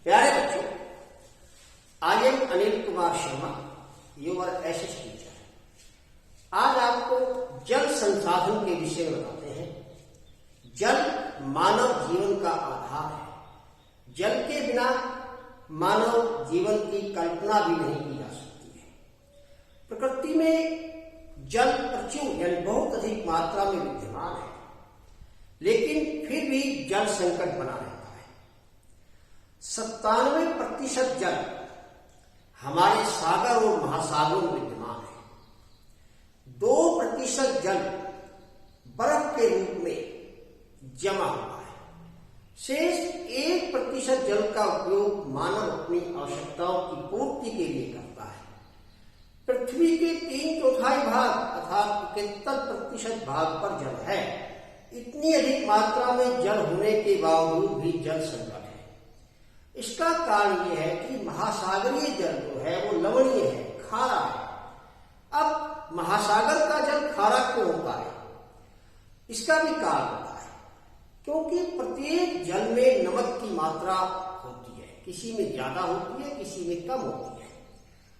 प्यारे बच्चों, I am Anil Kumar Sharma, your SS teacher. आज आपको जल संसाधन के विषय में बताते हैं। जल मानव जीवन का आधार है। जल के बिना मानव जीवन की कल्पना भी नहीं की जा सकती है। प्रकृति में जल प्रचुर यानी बहुत अधिक मात्रा में विद्यमान है, लेकिन फिर भी जल संकट बना रहता है। 97% जल हमारे सागर और महासागरों में विद्यमान है। 2% जल बर्फ के रूप में जमा हुआ है। शेष 1% जल का उपयोग मानव अपनी आवश्यकताओं की पूर्ति के लिए करता है। पृथ्वी के 3/4 भाग अर्थात 71% भाग पर जल है। इतनी अधिक मात्रा में जल होने के बावजूद भी जल संकट है। इसका कारण यह है कि महासागरीय जल जो है वो लवणीय है, खारा है। अब महासागर का जल खारा क्यों होता है? इसका भी कारण होता है क्योंकि प्रत्येक जल में नमक की मात्रा होती है। किसी में ज्यादा होती है, किसी में कम होती है।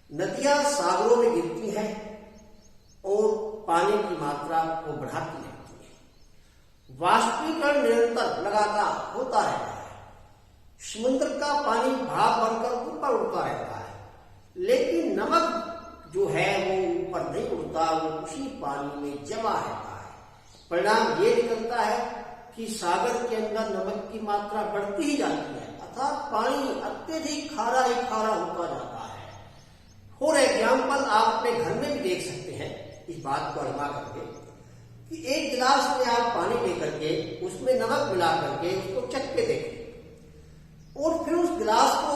नदियां सागरों में गिरती हैं और पानी की मात्रा को बढ़ाती रहती है। वाष्पीकरण निरंतर लगातार होता रहता है। समुद्र का पानी भाप बनकर ऊपर उड़ता रहता है, लेकिन नमक जो है वो ऊपर नहीं उड़ता, वो उसी पानी में जमा रहता है। परिणाम ये निकलता है कि सागर के अंदर नमक की मात्रा बढ़ती ही जाती है, अर्थात पानी अत्यधिक खारा ही खारा होता जाता है। फॉर एग्जाम्पल आप अपने घर में भी देख सकते हैं इस बात को आजमा करके कि एक गिलास में आप पानी लेकर के उसमें नमक मिला करके उसको चख के देखें और फिर उस गिलास को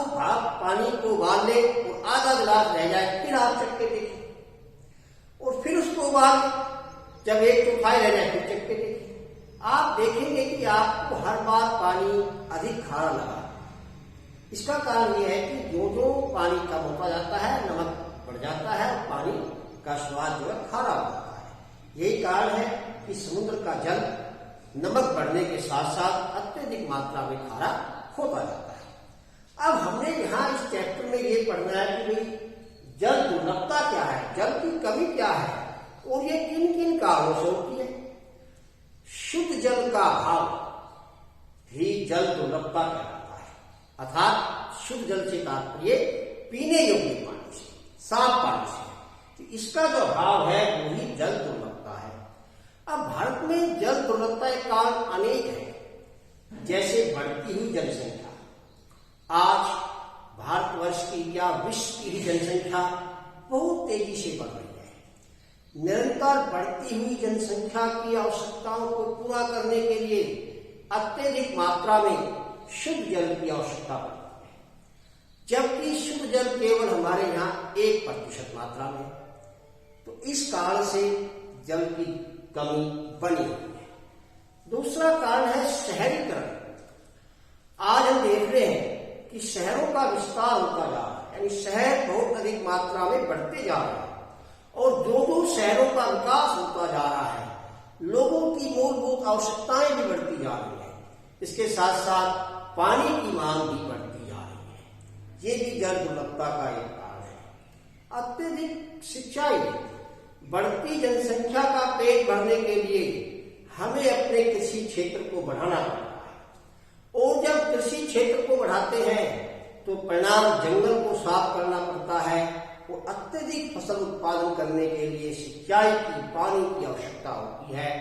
पानी को उबाल ले और आधा गिलास रह जाए, फिर आप चख के देखें और फिर उसको उबाल जब 1/4 रह जाए फिर चख के देखें। आप देखेंगे कि आपको हर बार पानी अधिक खारा लगा। इसका कारण यह है कि जो जो पानी कम होता जाता है नमक बढ़ जाता है और पानी का स्वाद जो है खारा हो जाता है। यही कारण है कि समुद्र का जल नमक बढ़ने के साथ साथ अत्यधिक मात्रा में खारा होता जाता है। अब हमने यहाँ इस चैप्टर में ये पढ़ना है कि भाई जल दुर्लभता क्या है, जल की कमी क्या है और ये किन किन कारणों से होती है। शुद्ध जल का अभाव ही जल दुर्लभता कहलाता है, अर्थात शुद्ध जल से तात्पर्य पीने योग्य पानी से, साफ पानी से। तो इसका जो अभाव है वही जल दुर्लभता है। अब भारत में जल दुर्लभता के कारण अनेक है, जैसे बढ़ती हुई जनसंख्या। आज भारतवर्ष की या विश्व की ही जनसंख्या बहुत तेजी से बढ़ रही है। निरंतर बढ़ती हुई जनसंख्या की आवश्यकताओं को पूरा करने के लिए अत्यधिक मात्रा में शुद्ध जल की आवश्यकता पड़ती है, जबकि शुद्ध जल केवल हमारे यहाँ 1% मात्रा में। तो इस कारण से जल की कमी बनी हुई है। दूसरा कारण है शहरीकरण। आज हम देख रहे हैं कि शहरों का विस्तार होता जा रहा है, यानी शहर बहुत अधिक मात्रा में बढ़ते जा रहे हैं और जो शहरों का विकास होता जा रहा है, लोगों की मूलभूत आवश्यकताएं भी बढ़ती जा रही हैं। इसके साथ साथ पानी की मांग भी बढ़ती जा रही है। ये भी जल दुर्लभता का एक कारण है। अत्यधिक सिंचाई, बढ़ती जनसंख्या का पेट भरने के लिए हमें अपने कृषि क्षेत्र को बढ़ाना पड़ता है और जब कृषि क्षेत्र को बढ़ाते हैं तो परिणाम जंगल को साफ करना पड़ता है और अत्यधिक फसल उत्पादन करने के लिए सिंचाई की, पानी की आवश्यकता होती है,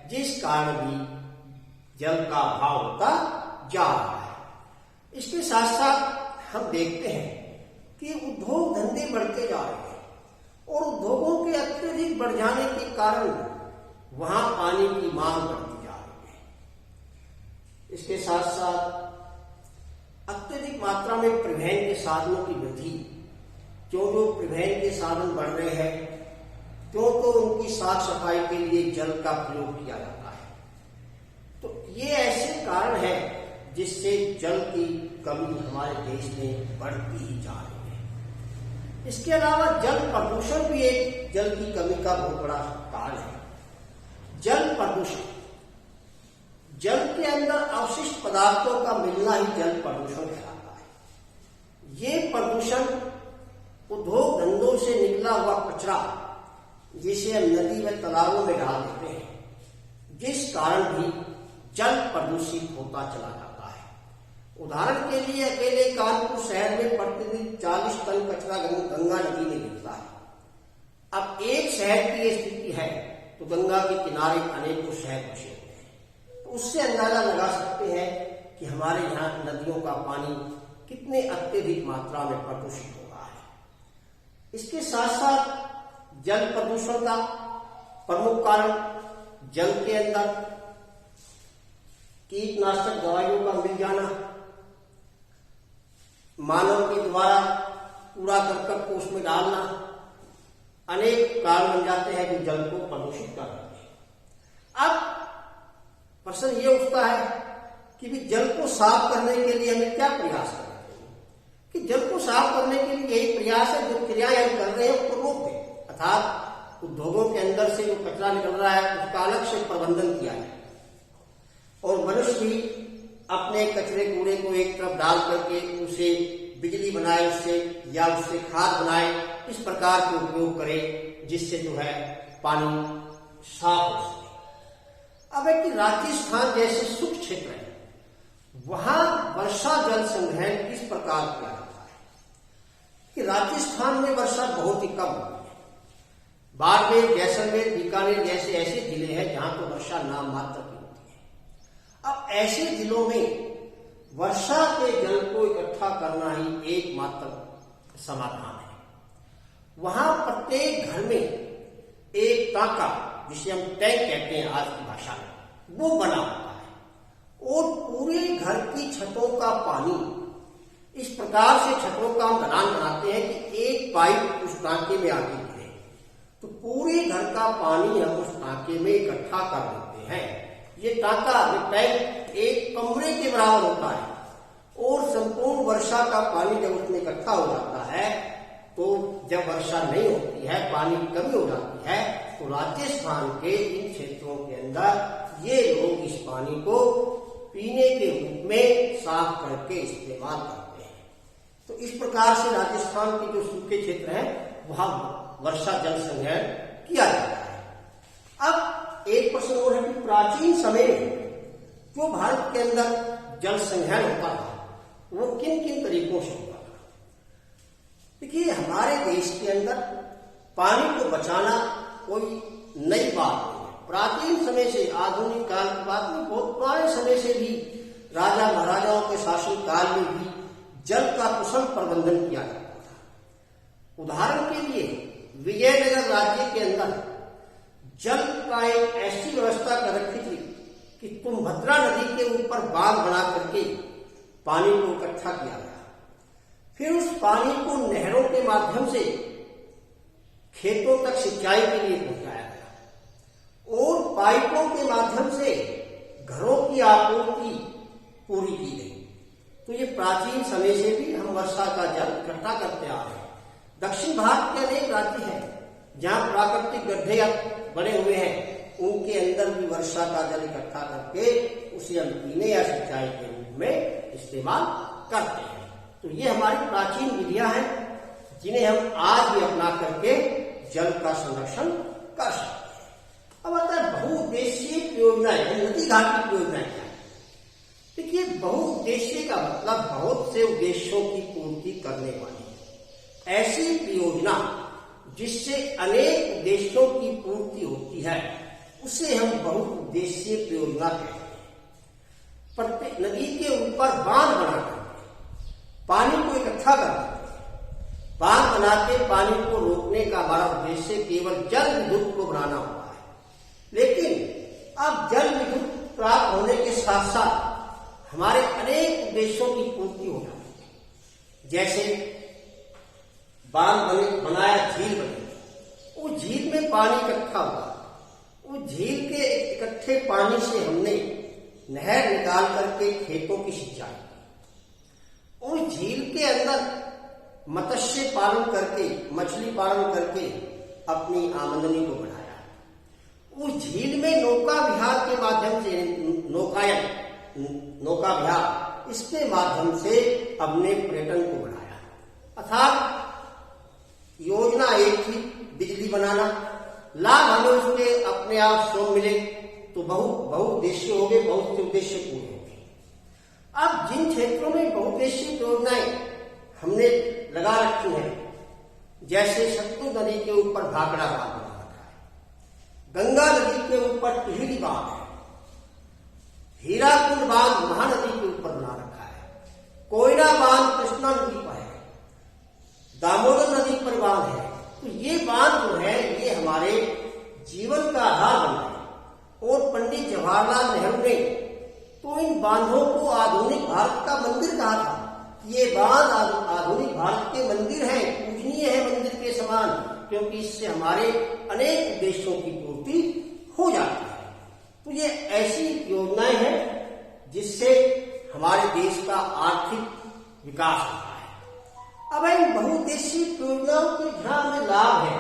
जिस कारण भी जल का अभाव होता जा रहा है। इसके साथ साथ हम देखते हैं कि उद्योग धंधे बढ़ते जा रहे हैं और उद्योगों के अत्यधिक बढ़ जाने के कारण वहां पानी की मांग बढ़ती जा रही है। इसके साथ साथ अत्यधिक मात्रा में परिवहन के साधनों की वृद्धि, जो परिवहन के साधन बढ़ रहे हैं तो उनकी साफ सफाई के लिए जल का प्रयोग किया जाता है। तो ये ऐसे कारण है जिससे जल की कमी हमारे देश में बढ़ती ही जा रही है। इसके अलावा जल प्रदूषण भी एक जल की कमी का बहुत बड़ा कारण है। जल प्रदूषण, जल के अंदर अवशिष्ट पदार्थों का मिलना ही जल प्रदूषण कहलाता है। ये प्रदूषण उद्योग धंधों से निकला हुआ कचरा जिसे हम नदी व तालाबों में डाल देते हैं, जिस कारण भी जल प्रदूषित होता चला जाता है। उदाहरण के लिए अकेले कानपुर शहर में प्रतिदिन 40 टन कचरा गंगा नदी में गिरता है। अब एक शहर की ये स्थिति है तो गंगा के किनारे अनेकों शहर बसे हुए हैं, तो उससे अंदाजा लगा सकते हैं कि हमारे यहाँ नदियों का पानी कितने अत्यधिक मात्रा में प्रदूषित हो रहा है। इसके साथ साथ जल प्रदूषण का प्रमुख कारण जल के अंदर कीटनाशक दवाइयों का मिल जाना, मानव के द्वारा कूड़ा करकट को उसमें डालना, अनेक कारण बन जाते हैं जो जल को प्रदूषित कर देते हैं। अब प्रश्न ये उठता है कि भी जल को साफ करने के लिए हमें क्या प्रयास करना चाहिए, कि जल को साफ करने के लिए यही प्रयास है जो क्रियाएं हम कर रहे हैं उसको रोक दें, अर्थात उद्योगों के अंदर से जो कचरा निकल रहा है उसका अलग से प्रबंधन किया जाए और मनुष्य भी अपने कचरे कूड़े को एक तरफ डाल करके उसे बिजली बनाए उससे या उससे खाद बनाए, इस प्रकार के उपयोग करे जिससे जो है पानी साफ हो सके। अब है कि राजस्थान जैसे शुष्क क्षेत्र है, वहां वर्षा जल संग्रहण किस प्रकार किया जाता है कि राजस्थान में वर्षा बहुत ही कम होती है। बाड़मेर, जैसलमेर, बीकानेर जैसे ऐसे जिले हैं जहां तो वर्षा नाम मात्र की होती है। अब ऐसे जिलों में वर्षा के जल को इकट्ठा करना ही एकमात्र समाधान है। वहां प्रत्येक घर में एक टांका, जिसे हम टैंक कहते हैं आज की भाषा में, वो बना होता है और पूरे घर की छतों का पानी इस प्रकार से छतों का हम ढलान बनाते हैं कि एक पाइप उस टांके में आगे गिरे तो पूरे घर का पानी हम उस टांके में इकट्ठा कर देते हैं। ये टांका, ये टैंक एक कमरे के बराबर होता है और संपूर्ण वर्षा का पानी जब उसमें इकट्ठा हो जाता है तो जब वर्षा नहीं होती है, पानी की कमी हो जाती है, तो राजस्थान के इन क्षेत्रों के अंदर ये लोग इस पानी को पीने के रूप में साफ करके इस्तेमाल करते हैं। तो इस प्रकार से राजस्थान के जो सूखे क्षेत्र हैं वहां वर्षा जल संग्रहण किया जाता है। अब एक प्रश्न और है कि प्राचीन समय में जो भारत के अंदर जल संग्रहण होता था वो किन किन तरीकों से होता था। देखिए, हमारे देश के अंदर पानी को बचाना कोई नई बात नहीं है। प्राचीन समय से, आधुनिक काल की बात नहीं, बहुत पुराने समय से भी राजा महाराजाओं के शासन काल में भी जल का कुशल प्रबंधन किया जाता था। उदाहरण के लिए विजयनगर राज्य के अंदर जल का एक ऐसी व्यवस्था कर रखी थी कि तुंगभद्रा नदी के ऊपर बांध बना करके पानी को इकट्ठा किया गया। फिर उस पानी को नहरों के माध्यम से खेतों तक सिंचाई के लिए पहुंचाया गया और पाइपों के माध्यम से घरों की आपूर्ति पूरी की गई। तो ये प्राचीन समय से भी हम वर्षा का जल इकट्ठा करते आ रहे हैं। दक्षिण भारत के अनेक राज्य हैं जहां प्राकृतिक गड्ढे बने हुए हैं, उनके अंदर भी वर्षा का जल इकट्ठा करके उसे हम पीने या सिंचाई के रूप में इस्तेमाल करते हैं। तो ये हमारी प्राचीन विधियां हैं जिन्हें हम आज भी अपना करके जल का संरक्षण कर सकते हैं। अब आता है बहुउद्देशीय परियोजनाएं, नदी घाट की परियोजनाएं क्या है। देखिए, बहुउद्देशीय का मतलब बहुत से उद्देश्यों की पूर्ति करने वाली ऐसी परियोजना जिससे अनेक उद्देश्यों की पूर्ति होती है उसे हम बहुउद्देशीय परियोजना कहते हैं। प्रत्येक नदी के ऊपर बांध बनाकर पानी को इकट्ठा करते हैं। बांध बना के पानी को रोकने का हमारा उद्देश्य केवल जल विद्युत को बनाना होता है। लेकिन अब जल विद्युत प्राप्त होने के साथ साथ हमारे अनेक उद्देश्यों की पूर्ति हो जाती है। जैसे बांध बनाया, झील बनी, उस झील में पानी इकट्ठा हुआ, उस झील के इकट्ठे पानी से हमने नहर निकाल करके खेतों की सिंचाई की। उस झील के अंदर मत्स्य पालन करके, मछली पालन करके अपनी आमदनी को बढ़ाया। उस झील में नौका विहार के माध्यम से, नौका विहार, इसके माध्यम से हमने पर्यटन को बढ़ाया। अर्थात योजना एक थी, बिजली बनाना, लाभ हमें उसके अपने आप स्वयं मिले तो बहुउद्देश्य हो गए, बहुत से उद्देश्य पूरे हो गए। अब जिन क्षेत्रों में बहुउद्देशीय योजनाएं हमने लगा रखी हैं, जैसे सतलुज नदी के ऊपर भाखड़ा बांध बना रखा है, गंगा नदी के ऊपर टिहरी बांध है, हीराकुंड बांध महानदी के ऊपर बना रखा है, कोयना बांध कृष्णा नदी पर है, दामोदर नदी पर बांध है। तो ये बांध जो है ये हमारे जीवन का आधार बन है। और पंडित जवाहरलाल नेहरू ने तो इन बांधों को आधुनिक भारत का मंदिर कहा था। ये बांध आधुनिक भारत के मंदिर हैं, पूजनीय है मंदिर के समान, क्योंकि इससे हमारे अनेक उद्देश्यों की पूर्ति हो जाती है। तो ये ऐसी योजनाएं हैं जिससे हमारे देश का आर्थिक विकास होता है। अब इन बहुउद्देशीय योजनाओं के जहां हमें लाभ है,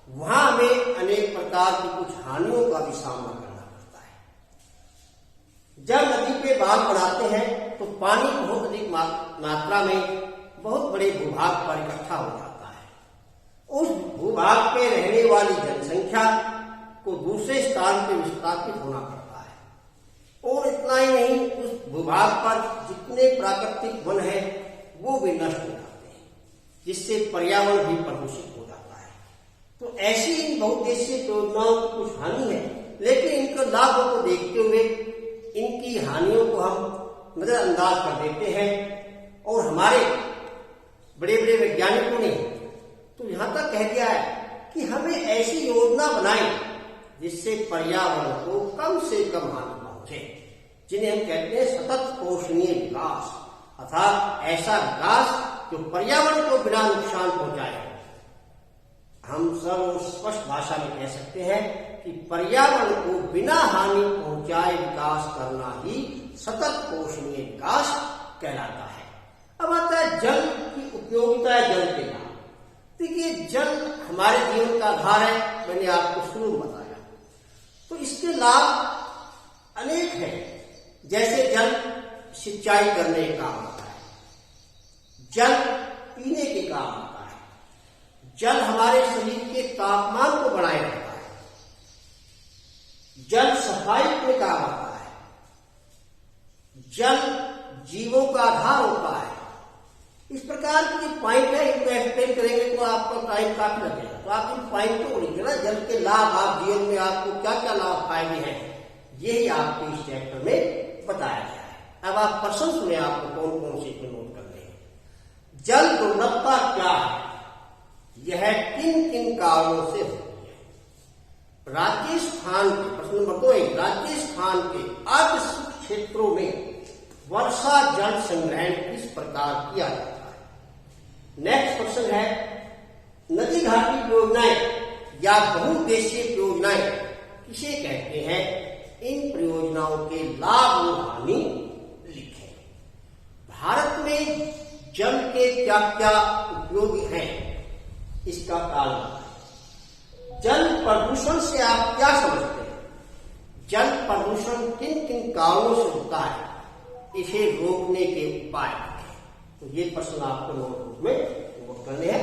वहां हमें अनेक प्रकार की कुछ हानियों का भी सामना करना पड़ता है। जब नदी पे बांध बनाते हैं तो पानी बहुत अधिक मात्रा में बहुत बड़े भूभाग पर इकट्ठा हो जाता है। उस भूभाग पे रहने वाली जनसंख्या को दूसरे स्थान पे विस्थापित होना पड़ता है। और इतना ही नहीं, उस भूभाग पर जितने प्राकृतिक वन है वो भी नष्ट हो जाते हैं, जिससे पर्यावरण भी प्रदूषित हो जाता है। तो ऐसी इन बहुउद्देशीय योजनाओं की कुछ हानि है, लेकिन इनके लाभों को देखते हुए इनकी हानियों को हम नजरअंदाज कर देते हैं। और हमारे बड़े बड़े वैज्ञानिकों ने तो यहां तक कह दिया है कि हमें ऐसी योजना बनाएं जिससे पर्यावरण को कम से कम हानि पहुंचे, जिन्हें हम कहते हैं सतत पोषणीय विकास, अर्थात ऐसा विकास जो पर्यावरण को बिना नुकसान पहुंचाए। हम सब स्पष्ट भाषा में कह सकते हैं कि पर्यावरण को बिना हानि पहुंचाए विकास करना ही सतत पोषणीय विकास कहलाता है। अब आता है जल की उपयोगिता है, जल के लाभ। देखिए, जल हमारे जीवन का आधार है, मैंने आपको शुरू में बताया। तो इसके लाभ अनेक हैं। जैसे जल सिंचाई करने का काम आता है, जल पीने के काम आता है, जल हमारे शरीर के तापमान को बनाए रखता है, जल सफाई के काम आता है, जल जीवों का आधार होता है। इस प्रकार के पॉइंट है, इनको एक्सप्लेन करेंगे तो आपका टाइम काफी लगेगा। तो आप इन पॉइंट को लिखिए ना, जल के लाभ, आप जीवन में आपको क्या क्या लाभ फायदे हैं, यही आपके इस चैप्टर में बताया गया है। अब आप प्रश्न सुने, आपको कौन कौन से नोट करने हैं। जल गुणवत्ता क्या है, यह किन किन कारणों से होती है। राजस्थान के प्रश्न नंबर 2, राजस्थान के अर्ध क्षेत्रों में वर्षा जल संग्रहण किस प्रकार किया जाता है। नेक्स्ट प्रश्न है, नदी घाटी योजनाएं या बहुउद्देशीय योजनाएं किसे कहते हैं, इन परियोजनाओं के लाभ और हानि लिखें। भारत में जल के क्या क्या उपयोग हैं, इसका कारण है। जल प्रदूषण से आप क्या समझते हैं, जल प्रदूषण किन किन कारणों से होता है, इसे रोकने के उपाय हैं। तो ये प्रश्न आपको नोटबुक में नोट करने हैं।